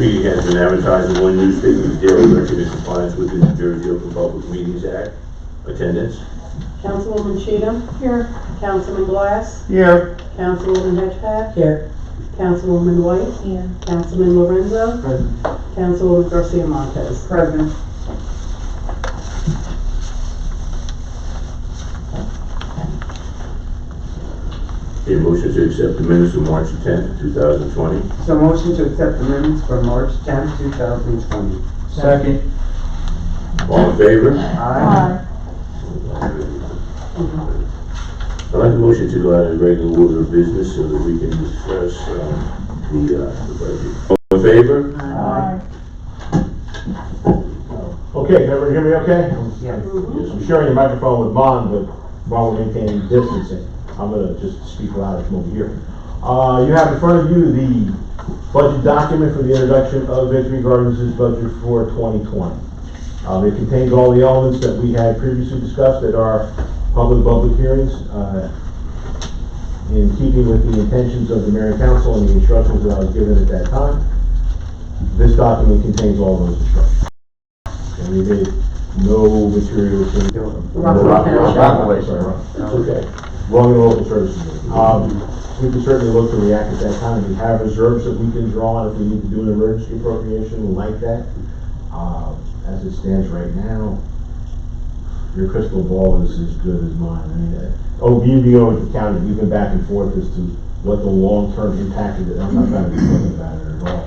meeting has been advertised in one newspaper of daily record in compliance with the New Jersey Open Public Meetings Act. Attendance? Councilwoman Cheatham. Here. Councilman Glass. Here. Councilwoman Hedgepath. Here. Councilwoman White. Here. Councilman Lorenzo. Present. Councilwoman Garcia Marquez. President. A motion to accept the minutes of March 10th, 2020. So motion to accept the minutes for March 10th, 2020. Second. All in favor? Aye. I'd like a motion to go out of regular order of business so that we can discuss the budget. All in favor? Aye. Okay, can everybody hear me okay? Yes. I'm sharing your microphone with Mon, but while we're maintaining distancing, I'm gonna just speak louder from over here. You have in front of you the budget document for the introduction of Victory Gardens' budget for 2020. It contains all the elements that we had previously discussed at our public hearings, in keeping with the intentions of the mayor and council and the instructions that I was given at that time. This document contains all those instructions. And we made no material change. Rockaway. Sorry. It's okay. Wrong and local services. We can certainly look to react at that time. We have reserves that we can draw on if we need to do an emergency appropriation like that. As it stands right now, your crystal ball is as good as mine. I mean, being over the county, we've been back and forth as to what the long-term impact of it. I'm not trying to be funny about it at all.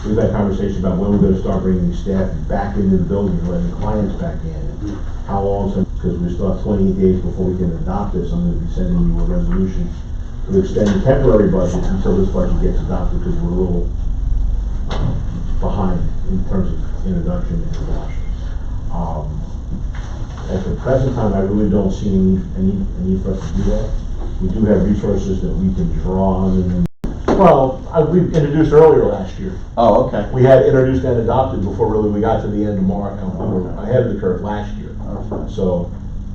We've had conversation about when we're going to start bringing staff back into the building, letting clients back in, and how long. Because we still have 28 days before we can adopt this. I'm going to be sending you a resolution to extend the temporary budget until this budget gets adopted, because we're a little behind in terms of introduction and adoption. At the present time, I really don't see any need for us to do that. We do have resources that we can draw on. Well, we introduced earlier last year. Oh, okay. We had introduced and adopted before really we got to the end of March. We were ahead of the curve last year. So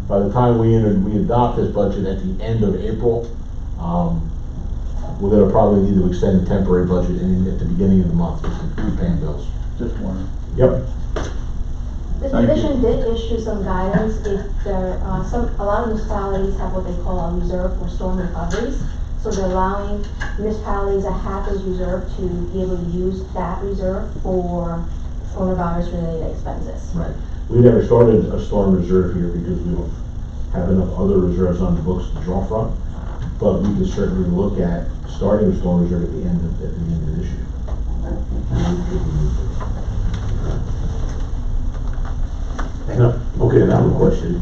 by the time we adopt this budget at the end of April, we're going to probably need to extend the temporary budget at the beginning of the month just to keep paying bills. Just one. Yep. The Thank division did issue some guidance. If there, a lot of municipalities have what they call a reserve for storm recoveries. So they're allowing municipalities that have this reserve to be able to use that reserve for coronavirus related expenses. Right. We never started a storm reserve here because we don't have enough other reserves on the books to draw from. But we can certainly look at starting a storm reserve at the end of this year. Okay, now the question.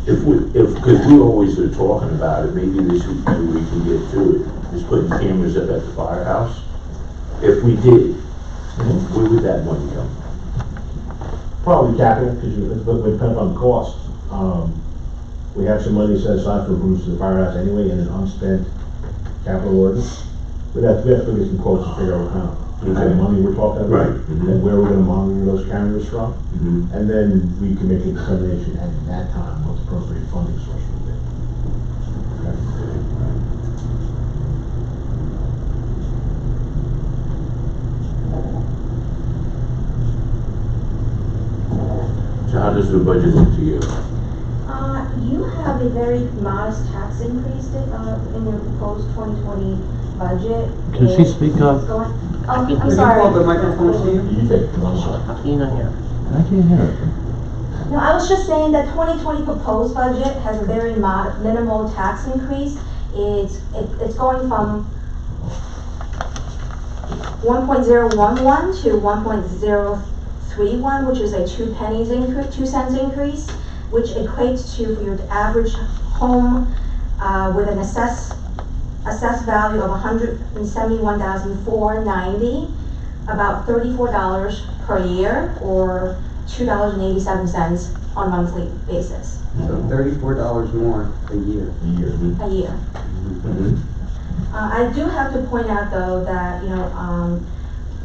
Because we always are talking about it, maybe this week we can get to it, is putting cameras up at the firehouse. If we did, where would that money come? Probably capital, because it's going to depend on cost. We have some money set aside for roofs to the firehouse anyway, and an unspent capital ordinance. We'd have to get some quotes to figure out what kind of money we're talking about, Right. and where we're going to monitor those cameras from. And then we can make a determination at that time what the appropriate funding source would be. So how does the budget look to you? You have a very modest tax increase in your proposed 2020 budget. Can she speak up? I'm Would you sorry. call the microphone to you? You take it, I'm sorry. How can you not hear? I can't hear it. No, I was just saying that 2020 proposed budget has a very minimal tax increase. It's going from 1.011 to 1.031, which is a 2 cents increase, which equates to, for your average home with an assessed value of $171,490, about $34 per year, or $2.87 on a monthly basis. So $34 more a year. A year. I do have to point out though that,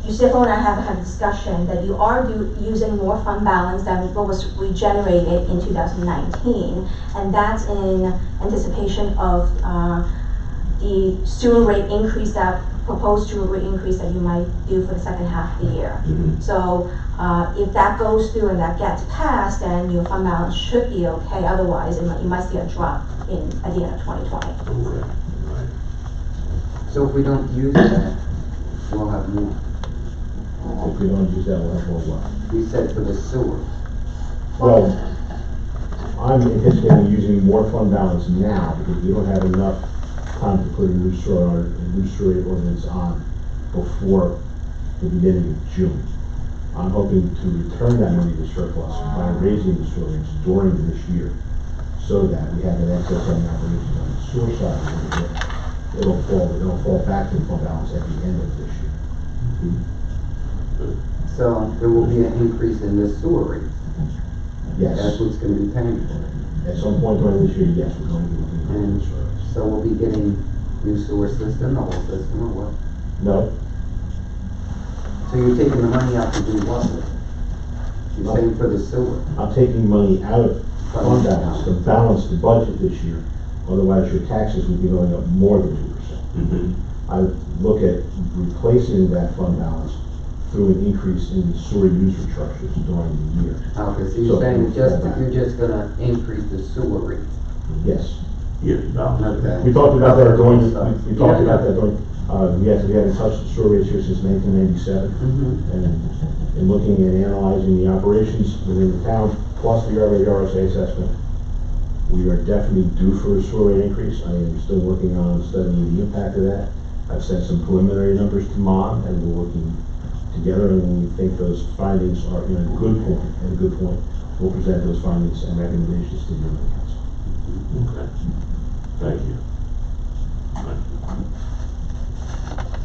Yusufo and I have had a discussion that you are using more fund balance than what was regenerated in 2019, and that's in anticipation of the sewer rate increase that proposed sewer rate increase that you might do for the second half of the year. Mhm. So, if that goes through and that gets passed, then your fund balance should be okay, otherwise you might see a drop at the end of 2020. Okay, right. So if we don't use that, we'll have more. If we don't use that, we'll have more what? We said for the sewer. Well, I'm anticipating using more fund balance now because we don't have enough time to put a new sewer ordinance on before the beginning of June. I'm hoping to return that money to surplus by raising the sewer rates during this year so that we have an excess on the operations on the sewer side. And it'll fall back to the fund balance at the end of this year. So there will be an increase in the sewer rate. That's Yes, what's gonna be paying for it. at some point during this year, yes, we're going to be looking And at the sewer rates. so we'll be getting new sewer system, the whole system, or what? No, So you're taking the money out to do what with it? You're saying for the sewer? I'm taking money out of fund balance to balance the budget this year. Otherwise, your taxes would be going up more than 2%. Mhm. I look at replacing that fund balance through an increase in sewer user charges during the year. Okay, so So- you're saying you're just gonna increase the sewer rate? Yes. Yeah, balance. Okay. We talked about that during, we talked Yeah, about yeah. that during, yes, we haven't touched the sewer rates here since 1997. Mm-hmm. And in looking and analyzing the operations within the town, plus the RSA assessment, we are definitely due for a sewer rate increase. I am still working on studying the impact of that. I've sent some preliminary numbers to Mon, and we're working together, and when we think those findings are in a good point, we'll present those findings and recommendations to you and the council. Okay. Thank you.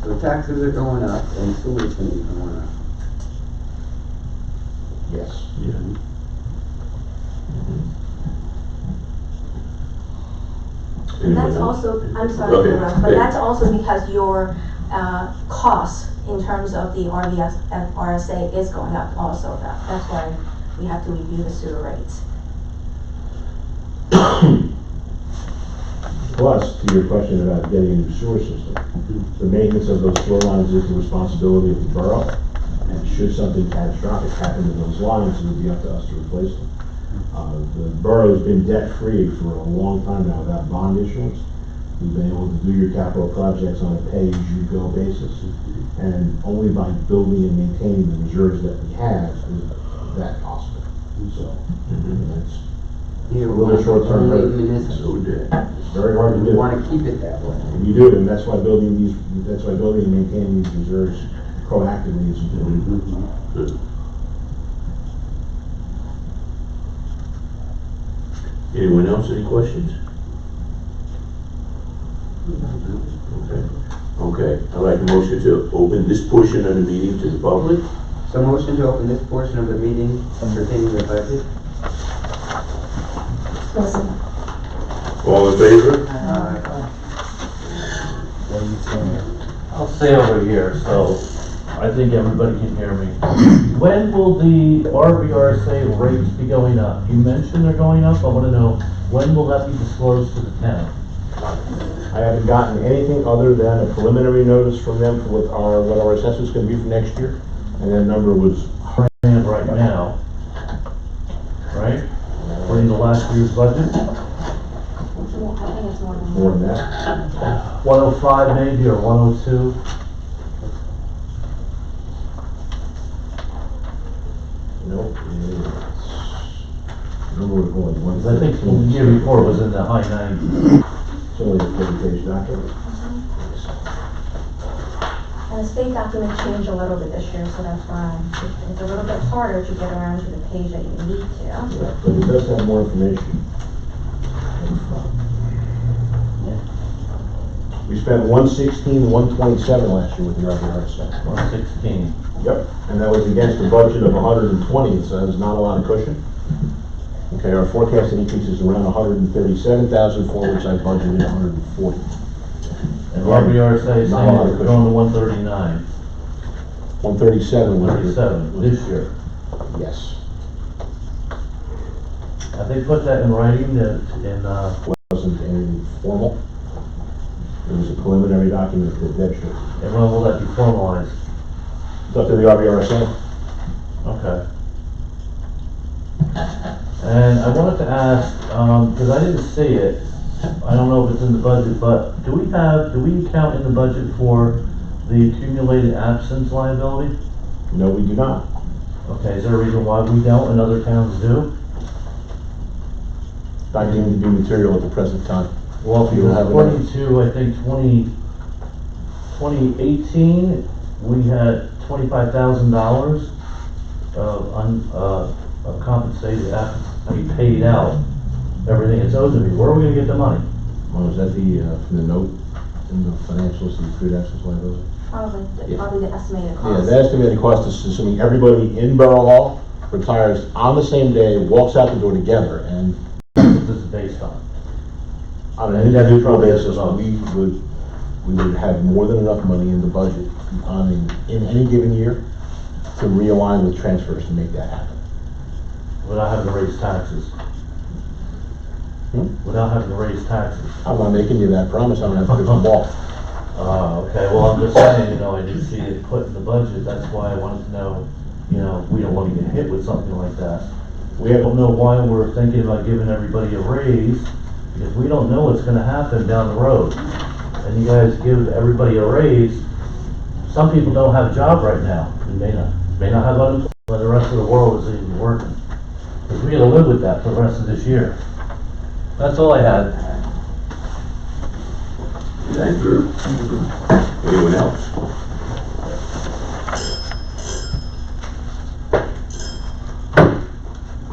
So taxes are going up and sewer's gonna be going up. Yes. Yeah. And that's Anyone else? also, I'm sorry, Okay, to interrupt, but yeah. that's also because your costs in terms of the RSA is going up also. That's why we have to review the sewer rates. Plus, to your question about getting a new sewer system, the maintenance of those sewer lines is the responsibility of the borough. And should something catastrophic happen to those lines, it would be up to us to replace them. The borough has been debt-free for a long time now without bond issuance. We've been able to do your capital projects on a pay-as-you-go basis. And only by building and maintaining the reserves that we have is that possible. So, it's You A little short-term only rate. municipal. So dead. very hard to We do. wanna keep it that way. And you do, and that's why building and maintaining these reserves proactively is important. Mm-hmm. Good. Anyone else, any questions? Okay. Okay, I'd like a motion to open this portion of the meeting to the public. So motion to open this portion of the meeting pertaining to the budget? All in favor? I'll stay over here, so I think everybody can hear me. When will the RVRSA rates be going up? You mentioned they're going up, I wanna know, when will that be disclosed to the town? I haven't gotten anything other than a preliminary notice from them for what our assessment's gonna be for next year, and that number was, And right now, right? For the last year's budget, I think it's more than more than that. 105 maybe, or 102? Nope, number was only one. 'Cause I think the year before was in the high 90s. It's only a 30-page document. And the state documents changed a little bit this year, so that's why it's a little bit harder to get around to the page that you need to. Yeah, but it does have more information. We spent 116, 127 last year with the RVRSA. 116. Yep, and that was against a budget of 120, so there's not a lot of cushion. Okay, our forecasted increase is around 137,000, for which I budgeted 140. And RVRSA is Not a saying lot of we're going to 139, 137 last year. 137 this year. Yes. Have they put that in writing that, Wasn't anything formal. It was a preliminary document that Deb should. And when will that be formalized? It's up to the RVRSA. Okay. And I wanted to ask, because I didn't see it, I don't know if it's in the budget, but do we count in the budget for the accumulated absence liability? No, we do not. Okay, is there a reason why we don't and other towns do? Not deemed to be material at the present time. Well, You don't have because enough. 22, I think 2018, we had $25,000 of compensated after we paid out everything it's owed to me. Where are we gonna get the money? Was that from the note in the financials, the accrued absence liability? Yeah. Probably the estimated Yeah, cost. the estimated cost is assuming everybody in Borough Hall retires on the same day, walks out the door together, and That's what this is based on. on an And that's individual probably basis, about- we would have more than enough money in the budget in any given year to realign with transfers to make that happen. Without having to raise taxes. Hmm? Without having to raise taxes. I'm not making you that promise, I'm gonna have to give some ball. Okay, well, I'm just saying, I didn't see it put in the budget, that's why I wanted to know, we don't wanna get hit with something like that. We I have, don't know why we're thinking about giving everybody a raise, because we don't know what's gonna happen down the road. And you guys give everybody a raise, some people don't have a job right now, they may not have unemployment, when the rest of the world isn't even working. Because we gotta live with that for the rest of this year. That's all I had. Thank you. Anyone else?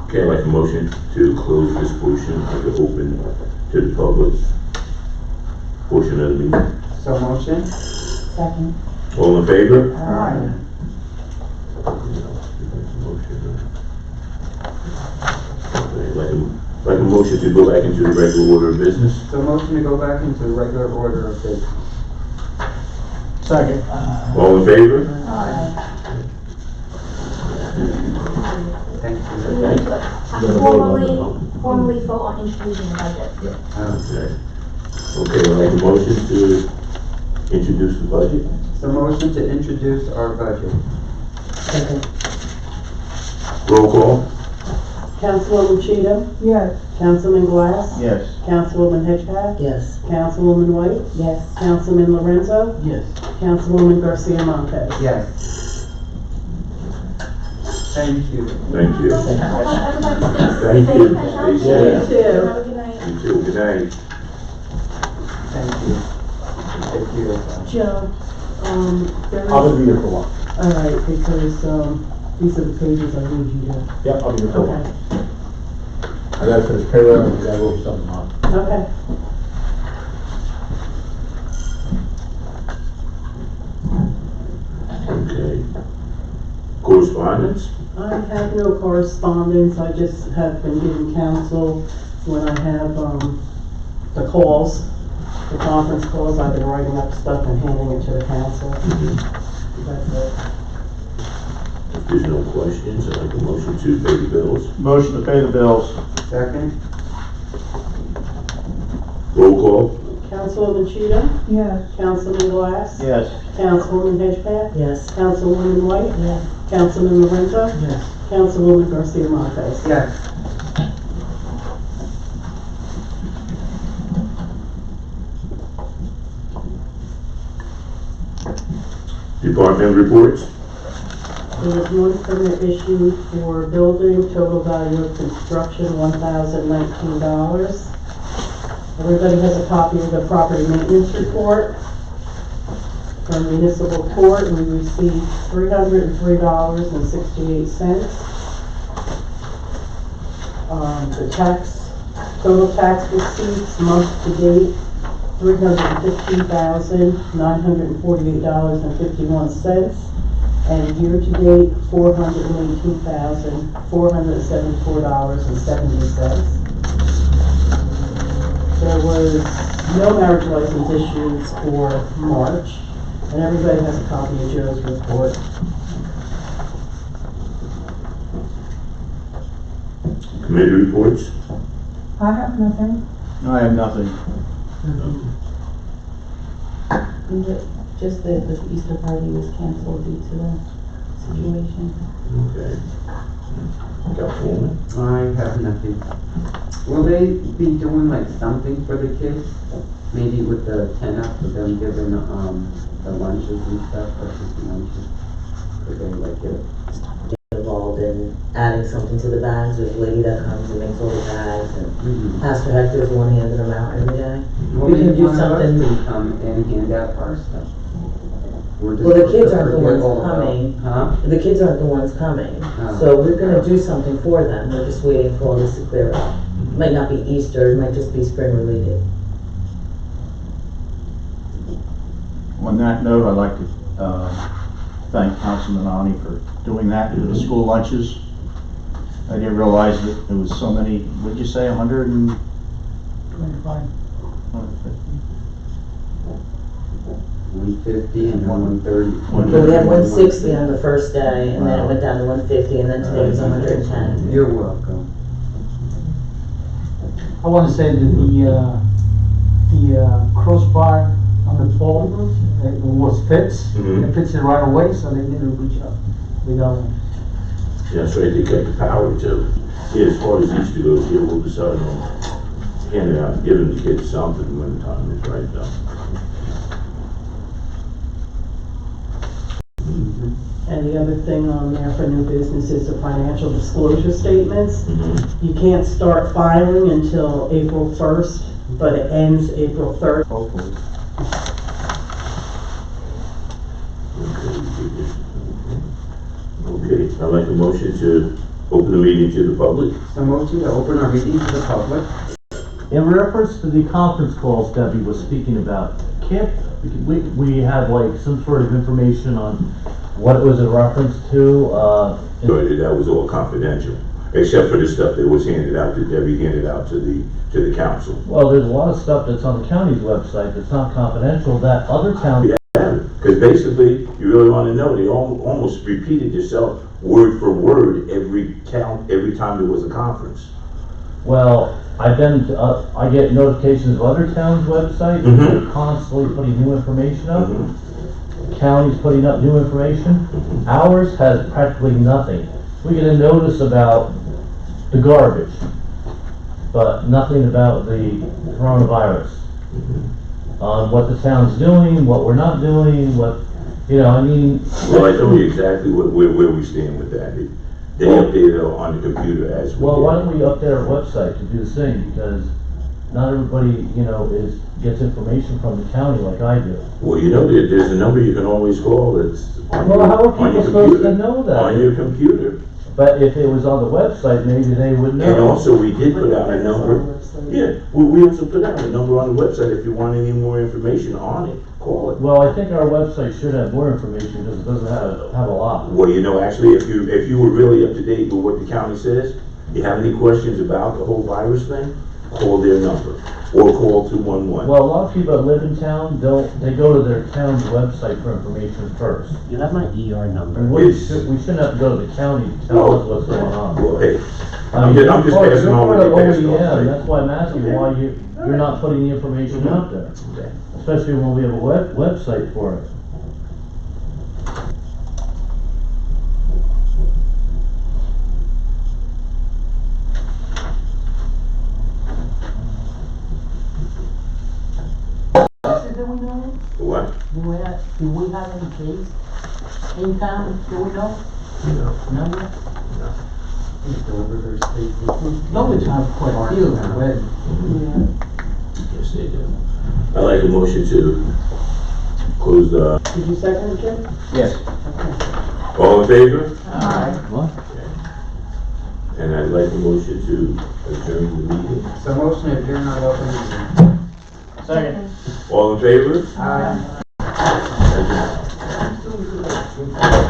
Okay, I'd like a motion to close this portion of the open to the public portion of the meeting. So motion? Second. All in favor? Aye. Like a motion to go back into the regular order of business. So motion to go back into the regular order of business. second. All in favor? Thank you. Formally vote on introducing the budget. Okay. Okay, I'd like a motion to introduce the budget. So motion to introduce our budget. Second. Roll call. Councilwoman Cheatham? Yes. Councilman Glass? Yes. Councilwoman Hitchcock? Yes. Councilwoman White? Yes. Councilman Lorenzo? Yes. Councilwoman Garcia Montez? Yes. Thank you. Thank you. Everybody Thank stay you. safe and healthy. Stay safe. You too. Have a good night. You too. Good night. Thank you. Take care of yourself. Joe, there is, I'm gonna be here for a while. all right, because, these are the pages I need you to, Yep, I'll be here for a while. okay, I gotta finish payroll, and we gotta go over something on. okay. Okay. Correspondence? I have no correspondence, I just have been giving counsel when I have, the calls, the conference calls, I've been writing up stuff and handing it to the council. That's it. If there's no questions, I'd like a motion to pay the bills. Motion to pay the bills. Second? Roll call. Councilwoman Cheatham? Yes. Councilman Glass? Yes. Councilwoman Hitchcock? Yes. Councilwoman White? Yes. Councilman Lorenzo? Yes. Councilwoman Garcia Montez? Yes. Department reports. There was one permit issued for building, total value of construction, $1,019. Everybody has a copy of the property maintenance report from municipal court, and we received $303.68. The total tax receipts month to date, $315,948.51. And year to date, $418,474.70. There was no marriage license issues for March, and everybody has a copy of Joe's report. Committee reports. I have nothing. I have nothing. Just that the Easter party was canceled due to the situation. Okay. Councilwoman? I have nothing. Will they be doing like something for the kids? Maybe with the 10 up for them giving, the lunches and stuff, breakfast and lunches? Could they like get involved in adding something to the bags. There's a lady that comes and makes all the bags, and Pastor Hector's the one handing them out every day. Well, We can maybe do one of us something. can come and hand out our stuff. We're just Well, the supposed kids to aren't the forget ones all about- coming. Huh? The kids aren't the ones coming, Oh. so we're gonna do something for them. We're just waiting for all this to clear up. Might not be Easter, it might just be spring related. On that note, I'd like to thank Councilman Ani for doing that for the school lunches. I didn't realize that there was so many, what'd you say, 100 and? 25. 150 and 130. So we had 160 on the first day, and then it went down to 150, and then today was 110. You're welcome. I want to say that the crossbar on the pole, it was fixed. Mhm. It fits it right away, so they did a good job. Without, That's right, they kept the power too. Yeah, as far as Easter goes, yeah, we'll decide on handing out, giving the kids something when the time is right though. And the other thing on there for new business is the financial disclosure statements. Mm-hmm. You can't start filing until April 1st, but it ends April 3rd. Hopefully. Okay, I'd like a motion to open the meeting to the public. So motion to open our meeting to the public. In reference to the conference calls Debbie was speaking about, can't, we have like some sort of information on what it was in reference to, But that was all confidential, except for the stuff that was handed out, that Debbie handed out to the council. well, there's a lot of stuff that's on the county's website that's not confidential that other towns. Because basically, you really want to know, they almost repeated themselves word for word every time there was a conference. Well, I get notifications of other towns' websites, Mhm. they're constantly putting new information up. Counties putting up new information. Ours has practically nothing. We get a notice about the garbage, but nothing about the coronavirus. On what the town's doing, what we're not doing, what, I mean. Well, I told you exactly where we stand with that. They updated it on the computer as we Well, why did. don't we update our website to do the same, because not everybody, gets information from the county like I do. Well, there's a number you can always call, it's on Well, how are your people supposed computer. to know that? On your computer. But if it was on the website, maybe they would know. And also, we did put out a number. Yeah, we also put out a number on the website. If you want any more information on it, call it. Well, I think our website should have more information, because it doesn't have a lot. Well, actually, if you were really up to date with what the county says, you have any questions about the whole virus thing, call their number, or call 211. Well, a lot of people that live in town they go to their town's website for information first. You have my ER number. We shouldn't have to go to the county to tell us what's going on. Well, hey, I I'm mean, just you're passing on part what of you passed on. OEM, that's why I'm asking why you're not putting the information out there, especially when we have a website for it. do we know? What? Do we have any case in town? Do we know? No. None yet? Delivered or safety. No, it's not quite a few already. Yes, they do. I'd like a motion to close the, Did you second it, Jim? Yes. all in favor? What? And I'd like a motion to adjourn the meeting. So motion to adjourn our open meeting. Second. All in favor? Aye. Adjourn.